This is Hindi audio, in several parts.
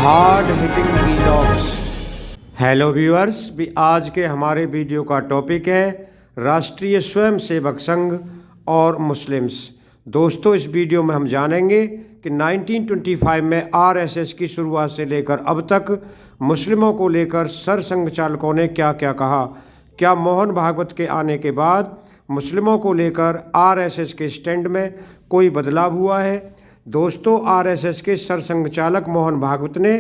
Hard hitting vlogs. Hello viewers, भी आज के हमारे वीडियो का टॉपिक है राष्ट्रीय स्वयंसेवक संघ और मुस्लिम्स। दोस्तों, इस वीडियो में हम जानेंगे कि 1925 में आरएसएस की शुरुआत से लेकर अब तक मुस्लिमों को लेकर सरसंघ चालकों ने क्या क्या कहा। क्या मोहन भागवत के आने के बाद मुस्लिमों को लेकर आरएसएस के स्टैंड में कोई बदलाव हुआ है? दोस्तों, आरएसएस के सरसंघ चालक मोहन भागवत ने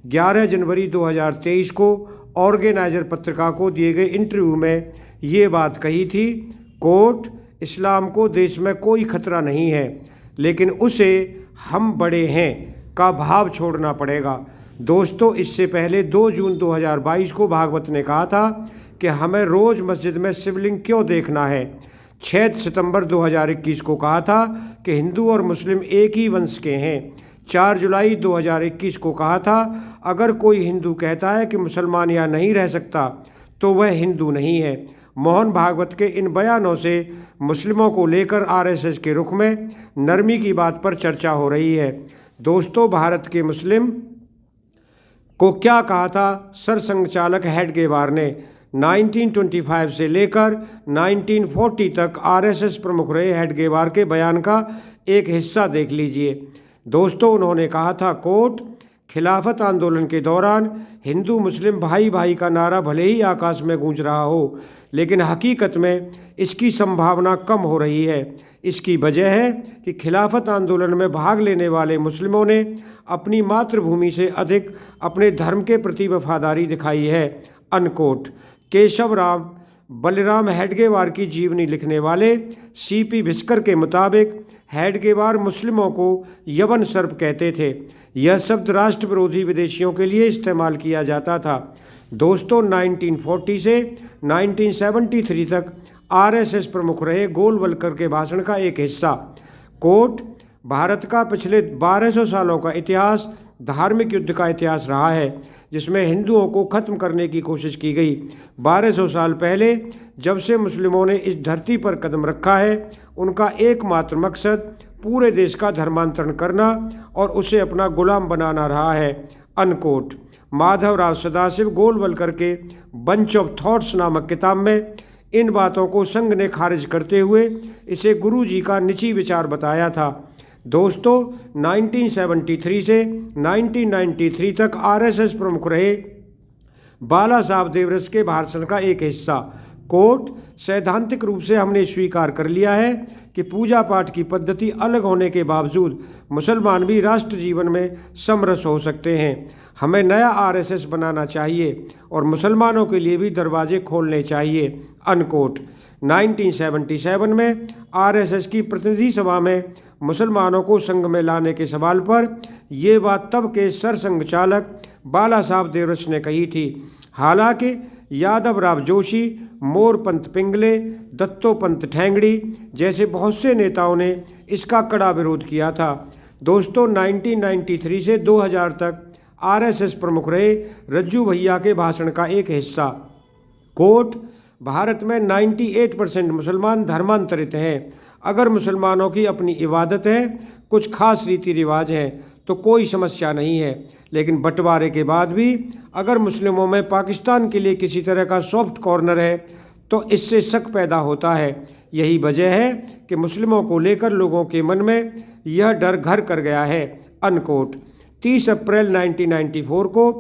11 जनवरी 2023 को ऑर्गेनाइजर पत्रिका को दिए गए इंटरव्यू में ये बात कही थी। कोट, इस्लाम को देश में कोई खतरा नहीं है, लेकिन उसे हम बड़े हैं का भाव छोड़ना पड़ेगा। दोस्तों, इससे पहले 2 जून 2022 को भागवत ने कहा था कि हमें रोज़ मस्जिद में शिवलिंग क्यों देखना है। 6 सितंबर 2021 को कहा था कि हिंदू और मुस्लिम एक ही वंश के हैं। 4 जुलाई 2021 को कहा था अगर कोई हिंदू कहता है कि मुसलमान यहाँ नहीं रह सकता तो वह हिंदू नहीं है। मोहन भागवत के इन बयानों से मुस्लिमों को लेकर आरएसएस के रुख में नरमी की बात पर चर्चा हो रही है। दोस्तों, भारत के मुस्लिम को क्या कहा था सरसंघ चालक हेडगेवार ने? 1925 से लेकर 1940 तक आरएसएस प्रमुख रहे हेडगेवार के बयान का एक हिस्सा देख लीजिए। दोस्तों, उन्होंने कहा था, कोट, खिलाफत आंदोलन के दौरान हिंदू मुस्लिम भाई भाई का नारा भले ही आकाश में गूंज रहा हो, लेकिन हकीकत में इसकी संभावना कम हो रही है। इसकी वजह है कि खिलाफत आंदोलन में भाग लेने वाले मुस्लिमों ने अपनी मातृभूमि से अधिक अपने धर्म के प्रति वफादारी दिखाई है। अनकोट। केशव राम बलराम हेडगेवार की जीवनी लिखने वाले सीपी भिस्कर के मुताबिक हेडगेवार मुस्लिमों को यवन सर्प कहते थे। यह शब्द राष्ट्र विरोधी विदेशियों के लिए इस्तेमाल किया जाता था। दोस्तों, 1940 से 1973 तक आरएसएस प्रमुख रहे गोलवलकर के भाषण का एक हिस्सा। कोट, भारत का पिछले 1200 सालों का इतिहास धार्मिक युद्ध का इतिहास रहा है, जिसमें हिंदुओं को खत्म करने की कोशिश की गई। 1200 साल पहले जब से मुस्लिमों ने इस धरती पर कदम रखा है, उनका एकमात्र मकसद पूरे देश का धर्मांतरण करना और उसे अपना गुलाम बनाना रहा है। अनकोट। माधवराव सदाशिव गोलवलकर के बंच ऑफ थॉट्स नामक किताब में इन बातों को संघ ने खारिज करते हुए इसे गुरु जी का निजी विचार बताया था। दोस्तों, 1973 से 1993 तक आरएसएस प्रमुख रहे बाला साहब देवरस के भाषण का एक हिस्सा। कोट, सैद्धांतिक रूप से हमने स्वीकार कर लिया है कि पूजा पाठ की पद्धति अलग होने के बावजूद मुसलमान भी राष्ट्र जीवन में समरस हो सकते हैं। हमें नया आरएसएस बनाना चाहिए और मुसलमानों के लिए भी दरवाजे खोलने चाहिए। अनकोट। 1977 में आरएसएस की प्रतिनिधि सभा में मुसलमानों को संघ में लाने के सवाल पर ये बात तब के सरसंघ चालक बाला साहब देवरस ने कही थी। हालांकि यादव राव जोशी, मोरपंत पिंगले, दत्तोपंत ठेंगड़ी जैसे बहुत से नेताओं ने इसका कड़ा विरोध किया था। दोस्तों, 1993 से 2000 तक आरएसएस प्रमुख रहे रज्जू भैया के भाषण का एक हिस्सा। कोट, भारत में 98% मुसलमान धर्मांतरित हैं। अगर मुसलमानों की अपनी इबादत है, कुछ खास रीति रिवाज हैं, तो कोई समस्या नहीं है, लेकिन बंटवारे के बाद भी अगर मुस्लिमों में पाकिस्तान के लिए किसी तरह का सॉफ्ट कॉर्नर है तो इससे शक पैदा होता है। यही वजह है कि मुस्लिमों को लेकर लोगों के मन में यह डर घर कर गया है। अनकोट। 30 अप्रैल 1994 को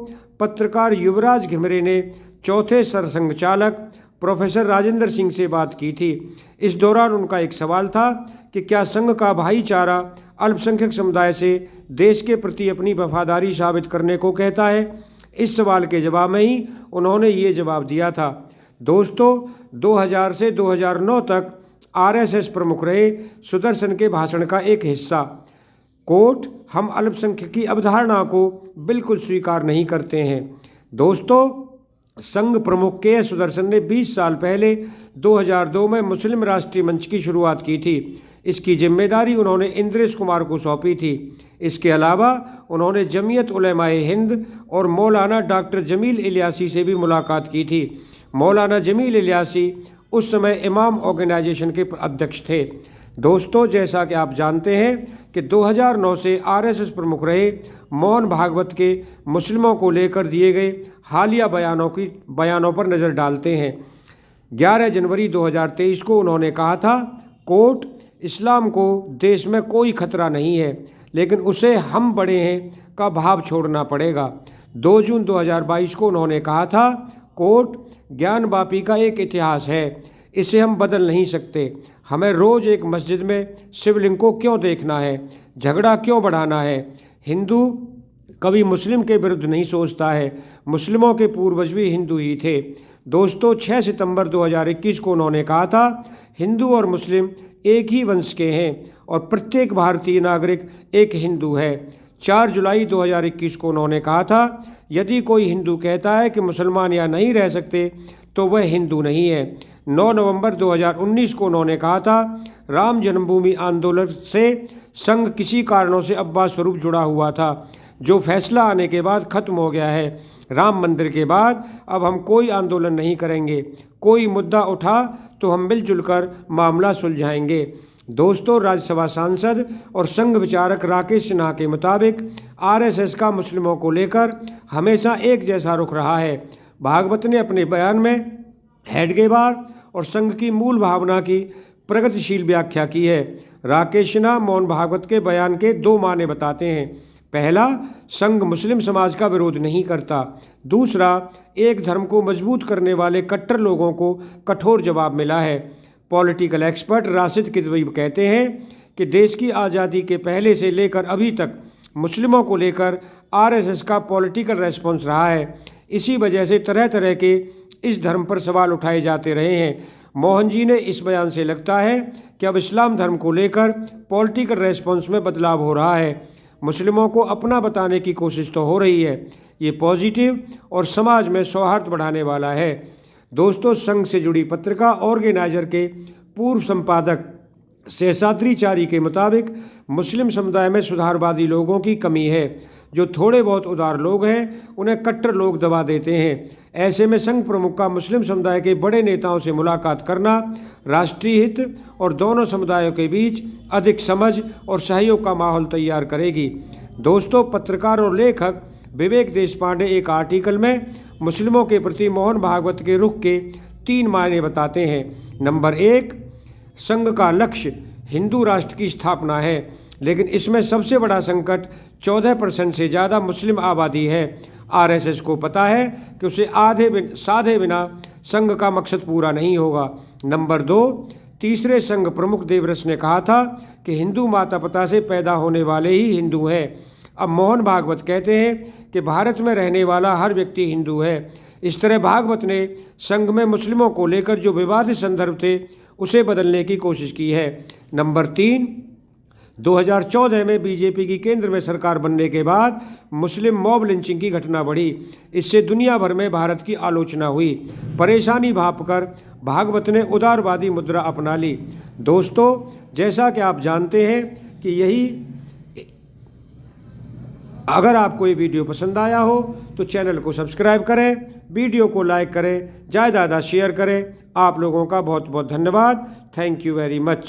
पत्रकार युवराज घिमरे ने चौथे सरसंघ चालक प्रोफेसर राजेंद्र सिंह से बात की थी। इस दौरान उनका एक सवाल था कि क्या संघ का भाईचारा अल्पसंख्यक समुदाय से देश के प्रति अपनी वफादारी साबित करने को कहता है। इस सवाल के जवाब में ही उन्होंने ये जवाब दिया था। दोस्तों, 2000 से 2009 तक आरएसएस प्रमुख रहे सुदर्शन के भाषण का एक हिस्सा। कोट, हम अल्पसंख्यक की अवधारणा को बिल्कुल स्वीकार नहीं करते हैं। दोस्तों, संघ प्रमुख के सुदर्शन ने 20 साल पहले 2002 में मुस्लिम राष्ट्रीय मंच की शुरुआत की थी। इसकी जिम्मेदारी उन्होंने इंद्रेश कुमार को सौंपी थी। इसके अलावा उन्होंने जमीयत उलेमाए हिंद और मौलाना डॉक्टर जमील इलियासी से भी मुलाकात की थी। मौलाना जमील इलियासी उस समय इमाम ऑर्गेनाइजेशन के अध्यक्ष थे। दोस्तों, जैसा कि आप जानते हैं कि 2009 से आरएसएस प्रमुख रहे मोहन भागवत के मुस्लिमों को लेकर दिए गए हालिया बयानों पर नज़र डालते हैं। 11 जनवरी 2023 को उन्होंने कहा था, कोर्ट, इस्लाम को देश में कोई खतरा नहीं है, लेकिन उसे हम बड़े हैं का भाव छोड़ना पड़ेगा। 2 जून 2022 को उन्होंने कहा था, कोर्ट, ज्ञानवापी का एक इतिहास है, इसे हम बदल नहीं सकते। हमें रोज़ एक मस्जिद में शिवलिंग को क्यों देखना है, झगड़ा क्यों बढ़ाना है। हिंदू कभी मुस्लिम के विरुद्ध नहीं सोचता है, मुस्लिमों के पूर्वज भी हिंदू ही थे। दोस्तों, 6 सितंबर 2021 को उन्होंने कहा था, हिंदू और मुस्लिम एक ही वंश के हैं और प्रत्येक भारतीय नागरिक एक हिंदू है। 4 जुलाई 2021 को उन्होंने कहा था, यदि कोई हिंदू कहता है कि मुसलमान यहाँ नहीं रह सकते तो वह हिंदू नहीं है। 9 नवंबर 2019 को उन्होंने कहा था, राम जन्मभूमि आंदोलन से संघ किसी कारणों से अब्बास स्वरूप जुड़ा हुआ था, जो फैसला आने के बाद खत्म हो गया है। राम मंदिर के बाद अब हम कोई आंदोलन नहीं करेंगे। कोई मुद्दा उठा तो हम मिलजुल कर मामला सुलझाएंगे। दोस्तों, राज्यसभा सांसद और संघ विचारक राकेश सिन्हा के मुताबिक आरएसएस का मुस्लिमों को लेकर हमेशा एक जैसा रुख रहा है। भागवत ने अपने बयान में हेडगेवार और संघ की मूल भावना की प्रगतिशील व्याख्या की है। राकेश सिन्हा मोहन भागवत के बयान के 2 माने बताते हैं। पहला, संघ मुस्लिम समाज का विरोध नहीं करता। दूसरा, एक धर्म को मजबूत करने वाले कट्टर लोगों को कठोर जवाब मिला है। पॉलिटिकल एक्सपर्ट राशिद किदवई कहते हैं कि देश की आज़ादी के पहले से लेकर अभी तक मुस्लिमों को लेकर आरएसएस का पॉलिटिकल रेस्पॉन्स रहा है। इसी वजह से तरह तरह के इस धर्म पर सवाल उठाए जाते रहे हैं। मोहन जी ने इस बयान से लगता है कि अब इस्लाम धर्म को लेकर पॉलिटिकल रेस्पॉन्स में बदलाव हो रहा है। मुस्लिमों को अपना बताने की कोशिश तो हो रही है। ये पॉजिटिव और समाज में सौहार्द बढ़ाने वाला है। दोस्तों, संघ से जुड़ी पत्रिका ऑर्गेनाइजर के पूर्व संपादक शेषाद्रीचारी के मुताबिक मुस्लिम समुदाय में सुधारवादी लोगों की कमी है। जो थोड़े बहुत उदार लोग हैं उन्हें कट्टर लोग दबा देते हैं। ऐसे में संघ प्रमुख का मुस्लिम समुदाय के बड़े नेताओं से मुलाकात करना राष्ट्रीय हित और दोनों समुदायों के बीच अधिक समझ और सहयोग का माहौल तैयार करेगी। दोस्तों, पत्रकार और लेखक विवेक देशपांडे एक आर्टिकल में मुस्लिमों के प्रति मोहन भागवत के रुख के 3 मायने बताते हैं। नंबर 1, संघ का लक्ष्य हिंदू राष्ट्र की स्थापना है, लेकिन इसमें सबसे बड़ा संकट 14% से ज़्यादा मुस्लिम आबादी है। आरएसएस को पता है कि उसे साधे बिना संघ का मकसद पूरा नहीं होगा। नंबर 2, तीसरे संघ प्रमुख देवरस ने कहा था कि हिंदू माता पिता से पैदा होने वाले ही हिंदू हैं। अब मोहन भागवत कहते हैं कि भारत में रहने वाला हर व्यक्ति हिंदू है। इस तरह भागवत ने संघ में मुस्लिमों को लेकर जो विवादित संदर्भ थे उसे बदलने की कोशिश की है। नंबर 3, 2014 में बीजेपी की केंद्र में सरकार बनने के बाद मुस्लिम मॉब लिंचिंग की घटना बढ़ी। इससे दुनिया भर में भारत की आलोचना हुई। परेशानी भांपकर भागवत ने उदारवादी मुद्रा अपना ली। दोस्तों, जैसा कि आप जानते हैं कि अगर आपको ये वीडियो पसंद आया हो तो चैनल को सब्सक्राइब करें, वीडियो को लाइक करें, ज़्यादा शेयर करें। आप लोगों का बहुत बहुत धन्यवाद। Thank you very much.